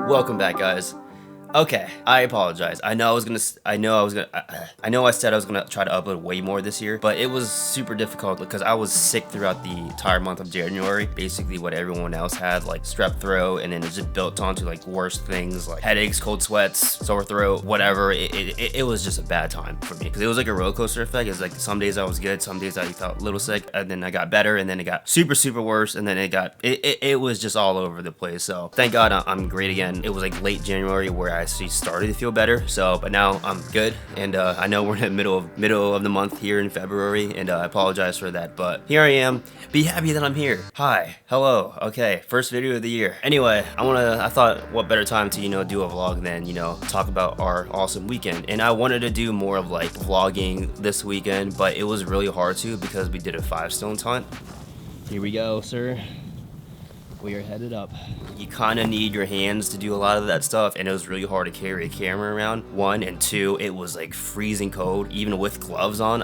Welcome back, guys. Okay, I apologize. I know I said I was gonna try to upload way more this year, but it was super difficult because I was sick throughout the entire month of January. Basically what everyone else had, like strep throat, and then it just built onto like worse things like headaches, cold sweats, sore throat, whatever. It was just a bad time for me because it was like a roller coaster effect. It's like some days I was good, some days I felt a little sick, and then I got better, and then it got super worse, and then it was just all over the place. So thank God I'm great again. It was like late January where I actually started to feel better. So, but now I'm good, and I know we're in the middle of the month here in February, and I apologize for that, but here I am. Be happy that I'm here. Hi, hello. Okay, first video of the year. Anyway, I thought what better time to do a vlog than talk about our awesome weekend, and I wanted to do more of like vlogging this weekend, but it was really hard to because we did a 5-stone hunt. Here we go, sir. We are headed up. You kind of need your hands to do a lot of that stuff, and it was really hard to carry a camera around. 1 and 2, it was like freezing cold. Even with gloves on,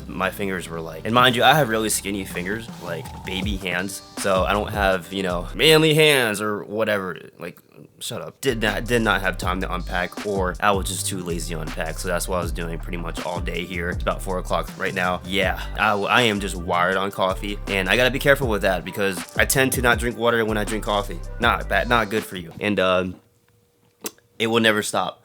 my fingers were like, and mind you, I have really skinny fingers, like baby hands, so I don't have manly hands or whatever. Like, shut up. Did not have time to unpack, or I was just too lazy to unpack, so that's what I was doing pretty much all day here. It's about 4 o'clock right now. Yeah, I am just wired on coffee, and I gotta be careful with that because I tend to not drink water when I drink coffee. Not bad, not good for you, and it will never stop.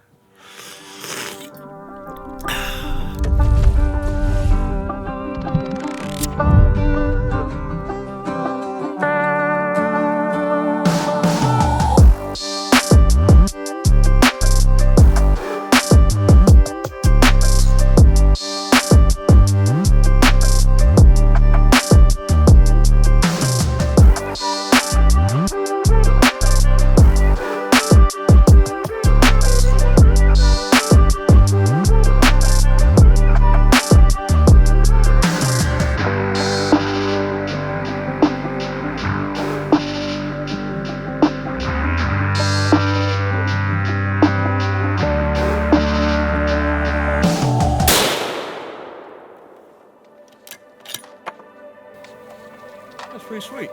That's pretty sweet.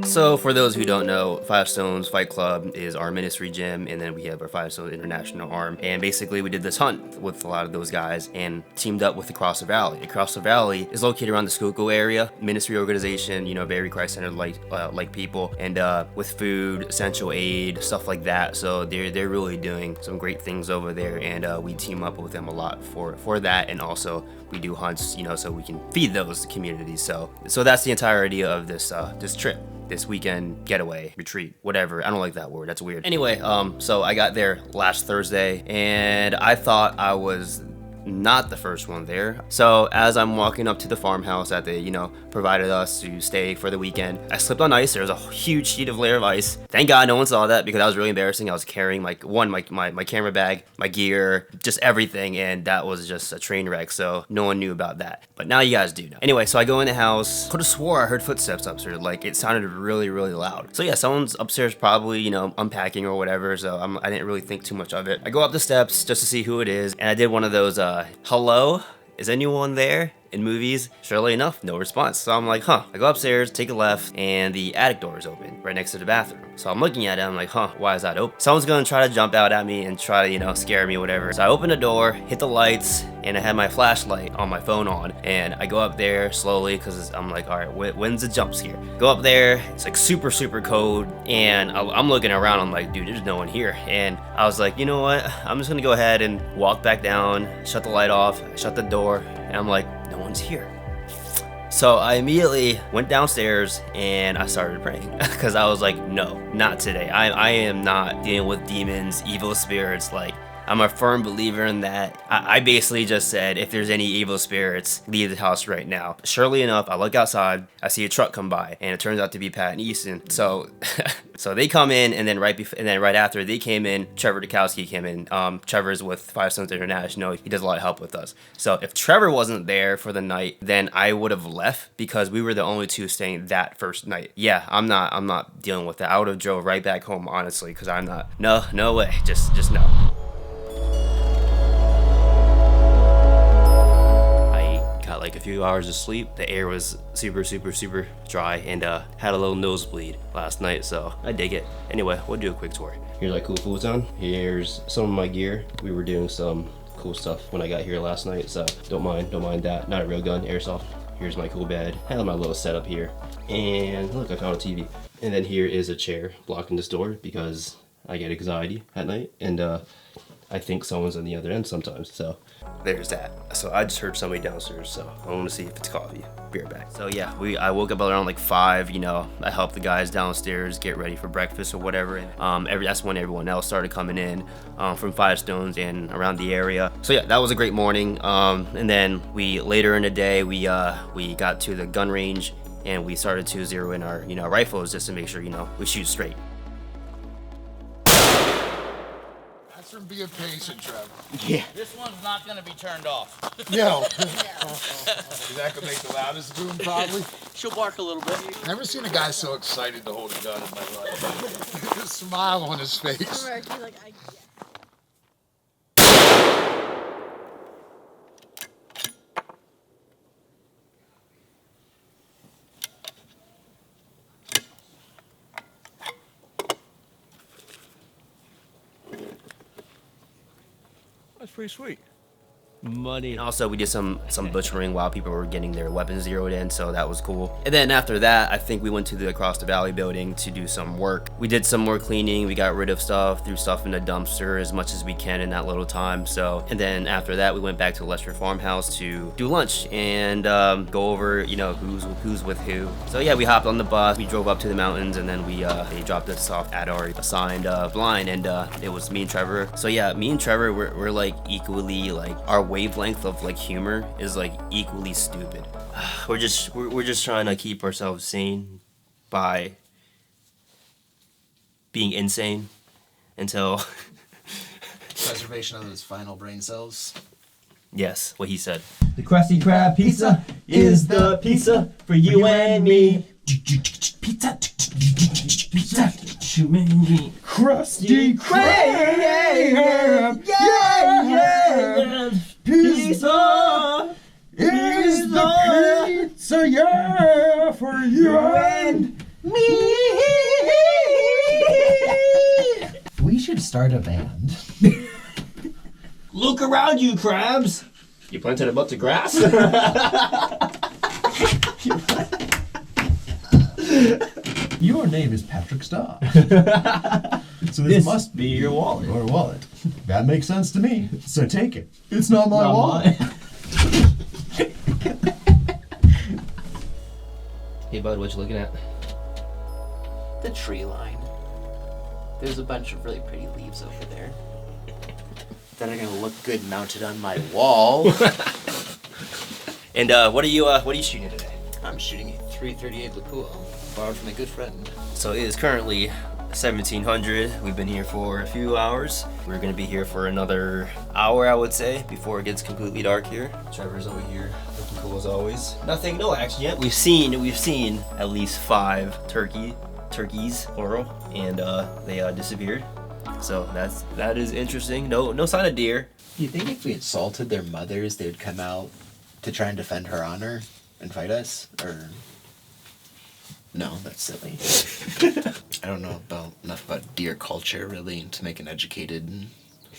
So for those who don't know, 5 Stones Fight Club is our ministry gym, and then we have our 5 Stones International arm. And basically we did this hunt with a lot of those guys and teamed up with the Across the Valley. Across the Valley is located around the Schuylkill area, ministry organization, very Christ-centered like people, and with food, essential aid, stuff like that. So they're really doing some great things over there, and we team up with them a lot for that, and also we do hunts, so we can feed those communities. So that's the entirety of this trip. This weekend getaway, retreat, whatever. I don't like that word, that's weird. Anyway, so I got there last Thursday, and I thought I was not the first one there. So as I'm walking up to the farmhouse that they provided us to stay for the weekend, I slipped on ice. There was a huge sheet of layer of ice. Thank God no one saw that because that was really embarrassing. I was carrying my camera bag, my gear, just everything, and that was just a train wreck, so no one knew about that, but now you guys do know. Anyway, so I go in the house. Could have swore I heard footsteps upstairs. Like, it sounded really loud. So yeah, someone's upstairs probably unpacking or whatever, so I didn't really think too much of it. I go up the steps just to see who it is, and I did one of those hello, is anyone there? In movies. Surely enough, no response. So I'm like, huh. I go upstairs, take a left, and the attic door is open right next to the bathroom. So I'm looking at it, I'm like, huh, why is that open? Someone's gonna try to jump out at me and try to, scare me or whatever. So I open the door, hit the lights, and I had my flashlight on my phone on, and I go up there slowly because I'm like, all right, when's the jump scare? Go up there, it's like super cold, and I'm looking around, I'm like, dude, there's no one here. And I was like, you know what? I'm just gonna go ahead and walk back down, shut the light off, shut the door, and I'm like, no one's here. So I immediately went downstairs and I started praying because I was like, no, not today. I am not dealing with demons, evil spirits. Like, I'm a firm believer in that. I basically just said, if there's any evil spirits, leave the house right now. Surely enough, I look outside, I see a truck come by, and it turns out to be Pat and Easton. So they come in, and then right after they came in, Trevor Dukowski came in. Trevor's with 5 Stones International. He does a lot of help with us. So if Trevor wasn't there for the night, then I would have left because we were the only 2 staying that first night. Yeah, I'm not dealing with that. I would have drove right back home, honestly, because I'm not. No way. Just no. like a few hours of sleep. The air was super dry, and had a little nosebleed last night, so I dig it. Anyway, we'll do a quick tour. Here's my cool food zone. Here's some of my gear. We were doing some cool stuff when I got here last night, so don't mind that. Not a real gun, airsoft. Here's my cool bed. I have my little setup here, and look, I found a TV. And then here is a chair blocking this door because I get anxiety at night, and I think someone's on the other end sometimes, so there's that. So I just heard somebody downstairs, so I want to see if it's coffee. Be right back. So yeah, I woke up around like 5, you know, I helped the guys downstairs get ready for breakfast or whatever, and that's when everyone else started coming in from Five Stones and around the area. So yeah, that was a great morning. And then later in the day, we got to the gun range, and we started to zero in our, you know, rifles just to make sure, you know, we shoot straight. That's from being patient, Trevor. Yeah. This one's not gonna be turned off. No. Is that gonna make the loudest boom, probably? She'll bark a little bit. Never seen a guy so excited to hold a gun in my life. A smile on his face. That's pretty sweet. Money. And also we did some butchering while people were getting their weapons zeroed in, so that was cool. And then after that, I think we went to the Across the Valley building to do some work. We did some more cleaning, we got rid of stuff, threw stuff in the dumpster as much as we can in that little time. So, and then after that, we went back to Lester Farmhouse to do lunch and go over, you know, who's with who. So yeah, we hopped on the bus, we drove up to the mountains, and then they dropped us off at our assigned blind, and it was me and Trevor. So yeah, me and Trevor, we're like equally, like our wavelength of like humor is like equally stupid. We're just trying to keep ourselves sane by being insane until preservation of those final brain cells. Yes, what he said. The Krusty Krab pizza is the pizza for you and me. Pizza, pizza, Krusty Krab, yeah, pizza is the pizza, yeah, for you and me. We should start a band. Look around you, crabs. You planted a bunch of grass? Your name is Patrick Starr. So this must be your wallet. Your wallet. That makes sense to me. So take it. It's not my wallet. Hey bud, what you looking at? The tree line. There's a bunch of really pretty leaves over there that are gonna look good mounted on my wall. And what are you shooting today? I'm shooting a 338 Lapua, borrowed from a good friend. So it is currently 1700. We've been here for a few hours. We're gonna be here for another hour, I would say, before it gets completely dark here. Trevor's over here looking cool as always. No action yet. We've seen at least 5 turkeys, plural, and they disappeared. So that is interesting. No sign of deer. Do you think if we insulted their mothers, they would come out to try and defend her honor and fight us? Or no, that's silly. I don't know enough about deer culture really to make an educated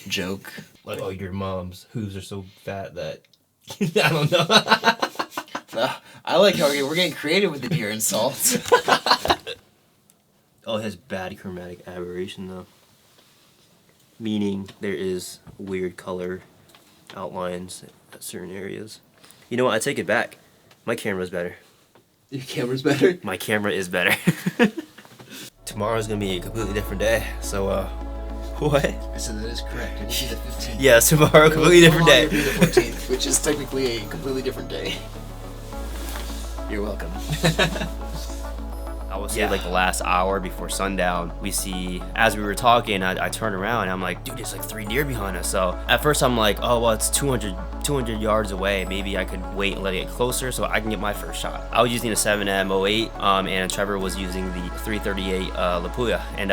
joke. Like, oh, your mom's hooves are so fat that I don't know. I like how we're getting creative with the deer insults. Oh, it has bad chromatic aberration though. Meaning there is weird color outlines at certain areas. You know what? I take it back. My camera's better. Your camera's better? My camera is better. Tomorrow's gonna be a completely different day. So, what? I said that is correct. It will be the 15th. Yeah, tomorrow, completely different day. It will be the 14th, which is technically a completely different day. You're welcome. I would say like the last hour before sundown, we see, as we were talking, I turn around and I'm like, dude, there's like 3 deer behind us. So at first I'm like, oh, well, it's 200 yards away. Maybe I could wait and let it get closer so I can get my first shot. I was using a 7M08, and Trevor was using the 338 Lapua. And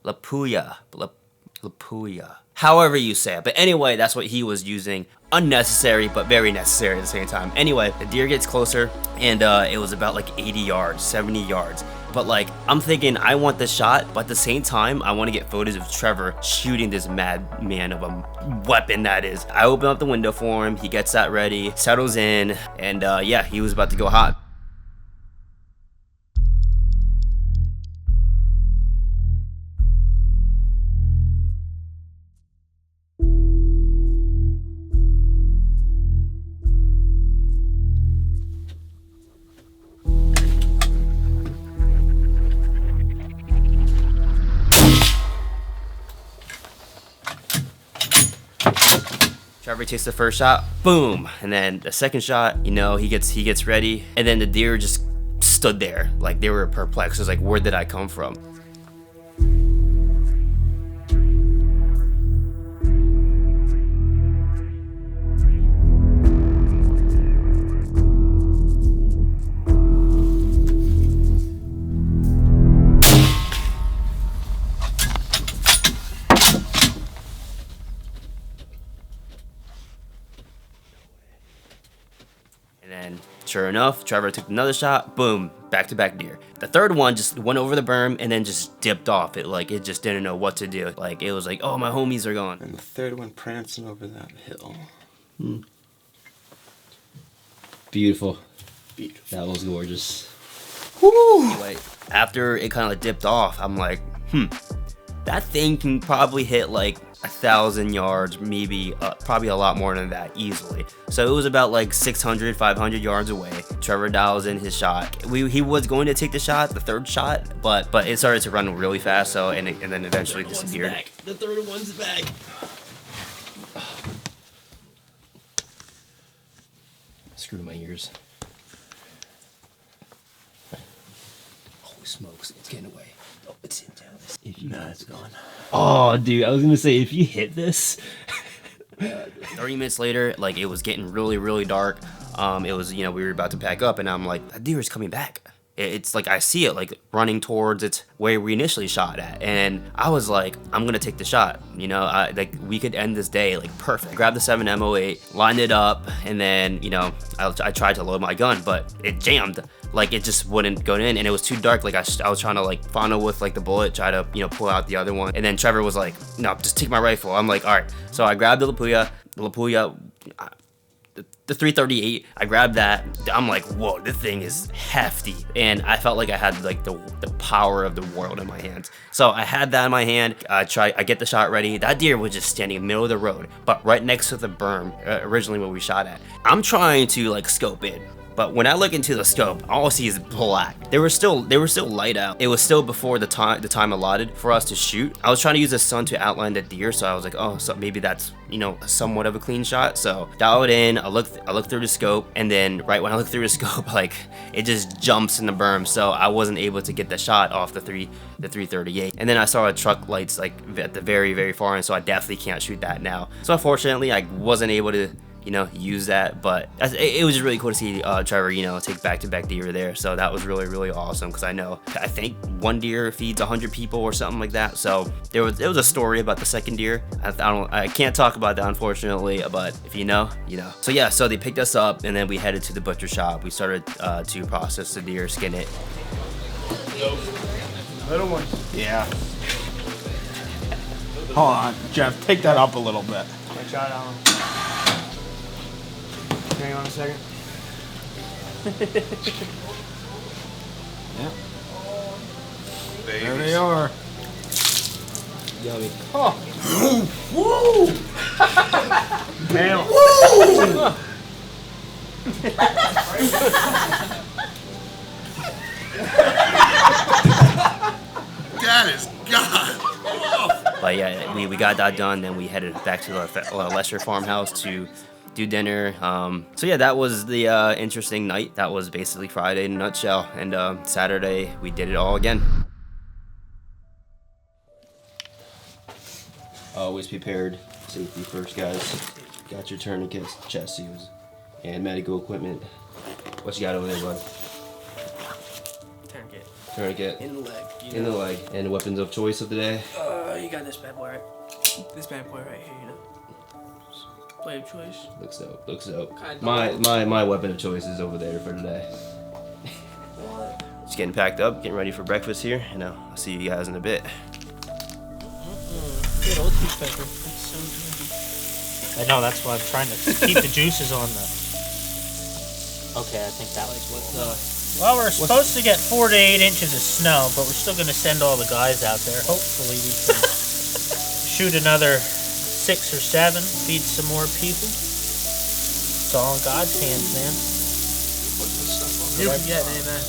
Lapua. however you say it. But anyway, that's what he was using. Unnecessary, but very necessary at the same time. Anyway, the deer gets closer, and it was about like 80 yards, 70 yards. But like, I'm thinking I want the shot, but at the same time, I want to get footage of Trevor shooting this madman of a weapon that is. I open up the window for him, he gets that ready, settles in, and yeah, he was about to go hot. Trevor takes the first shot, boom, and then the second shot, you know, he gets ready, and then the deer just stood there, like they were perplexed. It was like, where did I come from? And then, sure enough, Trevor took another shot, boom, back-to-back deer. The third one just went over the berm and then just dipped off. It just didn't know what to do. Like, it was like, oh, my homies are gone. And the third one prancing over that hill. Beautiful. Beautiful. That was gorgeous. Woo! Anyway, after it kind of dipped off, I'm like, that thing can probably hit like 1,000 yards, maybe probably a lot more than that easily. So it was about like 600, 500 yards away. Trevor dials in his shot. He was going to take the shot, the third shot, but it started to run really fast. So and then eventually disappeared. The third one's back. Screw my ears. Holy smokes! It's getting away. Oh, it's in down. It's gone. Oh, dude, I was gonna say, if you hit this 30 minutes later, like, it was getting really, really dark. It was, you know, we were about to pack up, and I'm like, that deer is coming back. It's like, I see it, like, running towards its where we initially shot at, and I was like, I'm gonna take the shot, you know, like, we could end this day, like, perfect. Grabbed the 7M08, lined it up, and then, you know, I tried to load my gun, but it jammed. Like, it just wouldn't go in, and it was too dark. Like, I was trying to, like, funnel with, like, the bullet, try to, you know, pull out the other one. And then Trevor was like, no, just take my rifle. I'm like, all right. So I grabbed the LaPuya, the 338. I grabbed that. I'm like, whoa, this thing is hefty. And I felt like I had, like, the power of the world in my hands. So I had that in my hand. I get the shot ready. That deer was just standing in the middle of the road, but right next to the berm, originally where we shot at. I'm trying to, like, scope in. But when I look into the scope, all I see is black. They were still light out. It was still before the time allotted for us to shoot. I was trying to use the sun to outline the deer, so I was like, oh, so maybe that's, you know, somewhat of a clean shot. So dial it in. I look through the scope, and then right when I look through the scope, like, it just jumps in the berm. So I wasn't able to get the shot off the 338. And then I saw a truck lights, like, at the very, very far end, so I definitely can't shoot that now. So unfortunately, I wasn't able to, you know, use that, but it was just really cool to see Trevor, you know, take back-to-back deer there. So that was really, really awesome, because I think one deer feeds 100 people or something like that. So there was a story about the second deer. I can't talk about that, unfortunately, but if you know, you know. So yeah, so they picked us up, and then we headed to the butcher shop. We started to process the deer, skin it. Little one. Yeah. Hold on, Jeff, take that up a little bit. I shot Alan. Hang on a second. Yeah. There they are. Yummy. Oh. Woo! Damn. That is God. But yeah, we got that done. Then we headed back to the Lesser farmhouse to do dinner. So yeah, that was the interesting night. That was basically Friday in a nutshell. And Saturday we did it all again. Always prepared. Safety first, guys. Got your tourniquets, chest shoes, and medical equipment. What you got over there, bud? Tourniquet. Tourniquet. In the leg. In the leg. And weapons of choice of the day. You got this bad boy, right? This bad boy right here, you know. Play of choice. Looks dope. Looks dope. Kinda. My weapon of choice is over there for today. Just getting packed up, getting ready for breakfast here, and I'll see you guys in a bit. Good old cheese pepper. It's so good. I know, that's why I'm trying to keep the juices on the... Okay, I think that was what Well, we're supposed to get 4 to 8 inches of snow, but we're still going to send all the guys out there. Hopefully we can shoot another 6 or 7, feed some more people. It's all in God's hands, man. You can get it, man.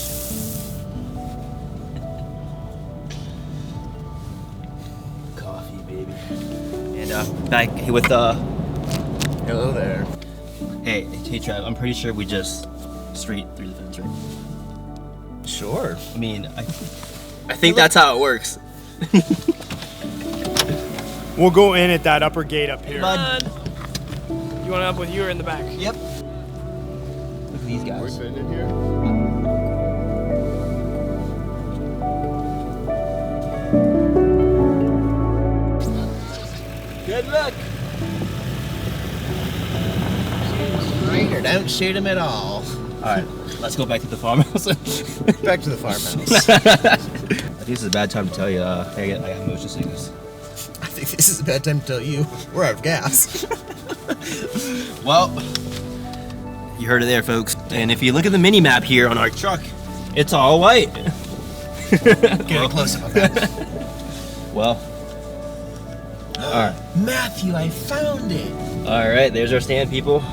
Coffee, baby. And back with Hello there. hey Trav, I'm pretty sure we just straight through the fence, right? Sure. I mean, I think that's how it works. We'll go in at that upper gate up here. Bud. You want to up with you or in the back? Yep. Look at these guys. We're sitting in here. Good luck. Right, or don't shoot him at all. All right, let's go back to the farmhouse. Back to the farmhouse. I think this is a bad time to tell you. I got motion sickness. I think this is a bad time to tell you we're out of gas. Well, you heard it there, folks. And if you look at the mini map here on our truck, it's all white. Get a close up of that. Well, all right. Matthew, I found it. All right, there's our stand, people.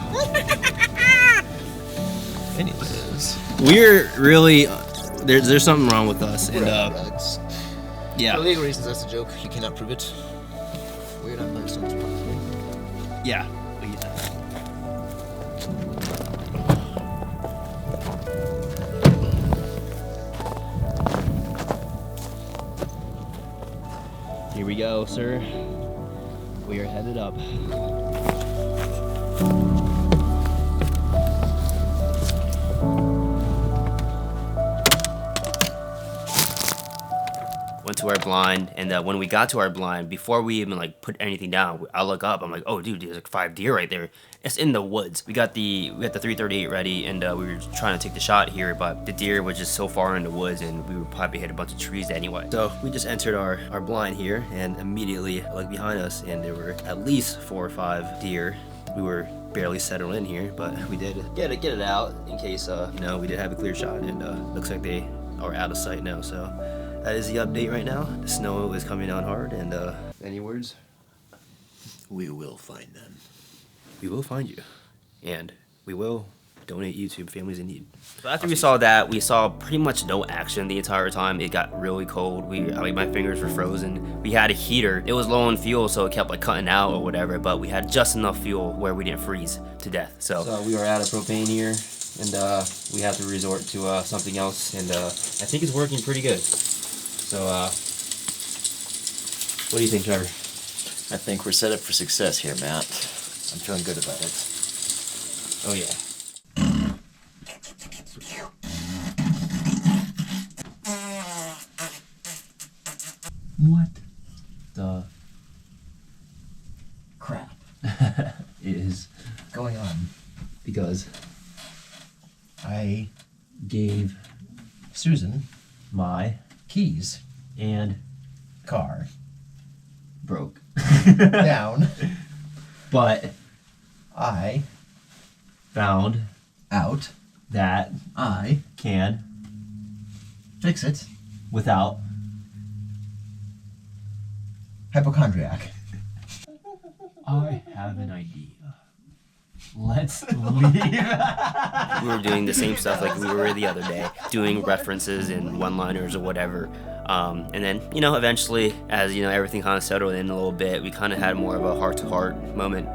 Anyways, We're really there's something wrong with us, and drugs. yeah, For legal reasons, that's a joke. You cannot prove it. We're not Mathewn's property. yeah. Here we go, sir. We are headed up. Went to our blind, and when we got to our blind, before we even like put anything down, I look up. I'm like, "Oh, dude, there's like 5 deer right there. It's in the woods." We got the 338 ready, and we were trying to take the shot here, but the deer was just so far in the woods, and we would probably hit a bunch of trees anyway. So we just entered our blind here, and immediately I looked behind us, and there were at least 4 or 5 deer. We were barely settled in here, but we did get it out in case we did have a clear shot, and looks like they are out of sight now. So. That is the update right now. The snow is coming down hard, and any words? We will find them. We will find you, and we will donate you to families in need. So after we saw that, we saw pretty much no action the entire time. It got really cold. My fingers were frozen. We had a heater. It was low on fuel, so it kept like cutting out or whatever, but we had just enough fuel where we didn't freeze to death. So we are out of propane here, and we have to resort to something else, and I think it's working pretty good. So, what do you think, Trevor? I think we're set up for success here, Matt. I'm feeling good about it. Oh, yeah. What the crap is Going on. because I gave Susan my keys and car broke. down. But I found out that I can fix it. without Hypochondriac. I have an idea. Let's leave. We were doing the same stuff like we were the other day, doing references and one-liners or whatever. And then, eventually, as, everything kind of settled in a little bit, we kind of had more of a heart-to-heart moment,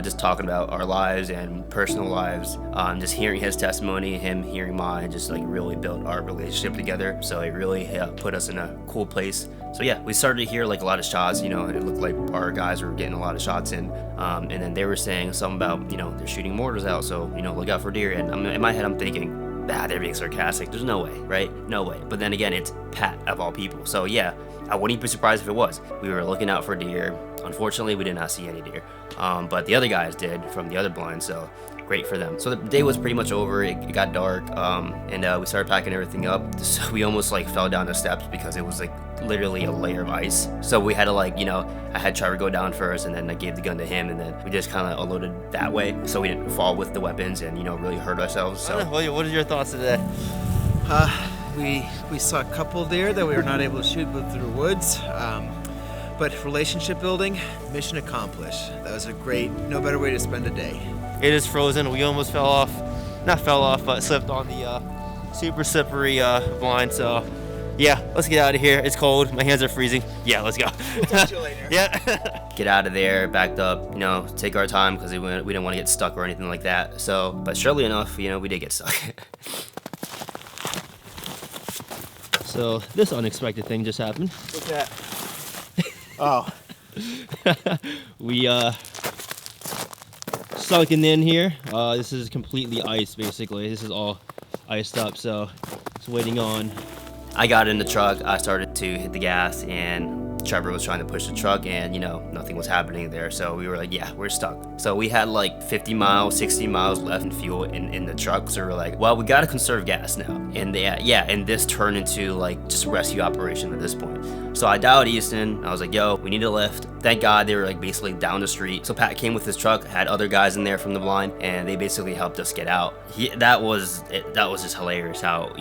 just talking about our lives and personal lives, just hearing his testimony, him hearing mine, just like really built our relationship together. So it really put us in a cool place. So yeah, we started to hear like a lot of shots, it looked like our guys were getting a lot of shots in. And then they were saying something about, they're shooting mortars out, so, look out for deer. And in my head, I'm thinking, they're being sarcastic. There's no way, right? No way. But then again, it's Pat of all people. So yeah, I wouldn't be surprised if it was. We were looking out for deer. Unfortunately, we did not see any deer. But the other guys did from the other blind, so great for them. So the day was pretty much over. It got dark, and we started packing everything up. So we almost like fell down the steps because it was like literally a layer of ice. So we had to like, I had Trevor go down first, and then I gave the gun to him, and then we just kind of unloaded that way, so we didn't fall with the weapons and really hurt ourselves. So What are your thoughts today? We saw a couple deer that we were not able to shoot through the woods. But relationship building, mission accomplished. That was a great, no better way to spend a day. It is frozen. We almost but slipped on the super slippery blind. So yeah, let's get out of here. It's cold. My hands are freezing. Yeah, let's go. Talk to you later. Yeah. get out of there, backed up, take our time because we didn't want to get stuck or anything like that. So, but surely enough, we did get stuck. So this unexpected thing just happened. What's that? Oh. We sunken in here. This is completely ice, basically. This is all iced up, so it's waiting on. I got in the truck, I started to hit the gas, and Trevor was trying to push the truck, and nothing was happening there. So we were like, yeah, we're stuck. So we had like 50 miles, 60 miles left in fuel in the truck. So we're like, well, we gotta conserve gas now. And and this turned into like just a rescue operation at this point. So I dialed Easton. I was like, yo, we need a lift. Thank God they were like basically down the street. So Pat came with his truck, had other guys in there from the blind, and they basically helped us get out. That was just hilarious how,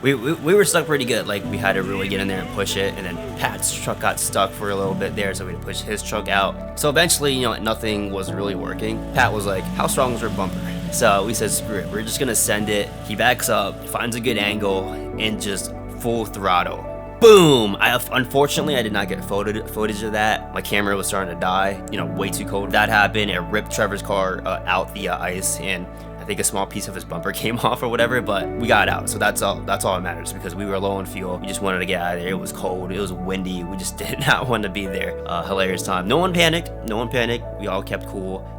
we were stuck pretty good. Like we had to really get in there and push it. And then Pat's truck got stuck for a little bit there, so we had to push his truck out. So eventually, nothing was really working. Pat was like, how strong is our bumper? So we said, screw it, we're just gonna send it. He backs up, finds a good angle, and just full throttle. Boom! Unfortunately, I did not get footage of that. My camera was starting to die, way too cold. That happened. It ripped Trevor's car out the ice, and I think a small piece of his bumper came off or whatever, but we got out. So that's all that matters, because we were low on fuel. We just wanted to get out of there. It was cold. It was windy. We just did not want to be there. Hilarious time. No one panicked. We all kept cool.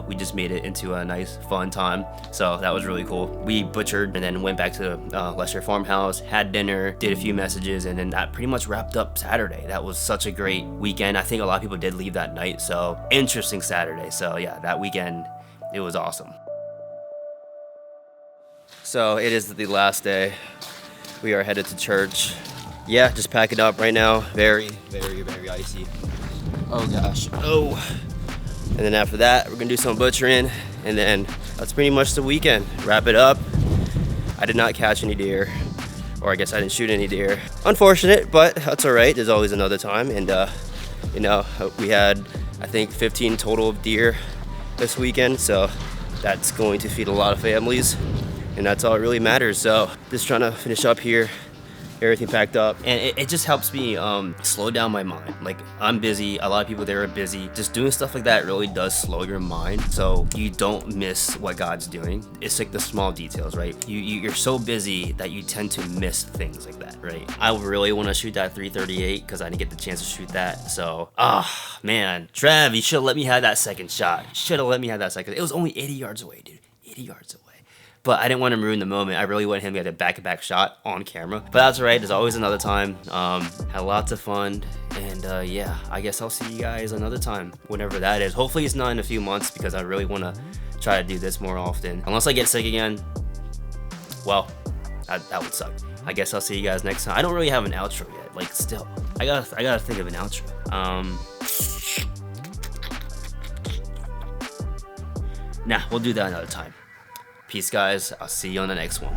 We just made it into a nice, fun time. So that was really cool. We butchered and then went back to Lester Farmhouse, had dinner, did a few messages, and then that pretty much wrapped up Saturday. That was such a great weekend. I think a lot of people did leave that night. So interesting Saturday. So yeah, that weekend, it was awesome. So it is the last day. We are headed to church. Yeah, just packing up right now. Very, very, very icy. Oh gosh. Oh. And then after that, we're gonna do some butchering, and then that's pretty much the weekend. Wrap it up. I did not catch any deer, or I guess I didn't shoot any deer. Unfortunate, but that's all right. There's always another time. And we had, I think, 15 total of deer this weekend, so that's going to feed a lot of families, and that's all that really matters. So just trying to finish up here, everything packed up, and it just helps me slow down my mind. Like, I'm busy, a lot of people there are busy. Just doing stuff like that really does slow your mind, so you don't miss what God's doing. It's like the small details, right? You're so busy that you tend to miss things like that, right? I really want to shoot that 338 because I didn't get the chance to shoot that. So man, Trev, you should have let me have that second shot. It was only 80 yards away, dude. 80 yards away. But I didn't want him to ruin the moment. I really wanted him to get a back-to-back shot on camera. But that's all right. There's always another time. Had lots of fun. And yeah, I guess I'll see you guys another time, whenever that is. Hopefully it's not in a few months, because I really want to try to do this more often. Unless I get sick again, well, that would suck. I guess I'll see you guys next time. I don't really have an outro yet. Like, still, I gotta think of an outro. Nah, we'll do that another time. Peace, guys. I'll see you on the next one.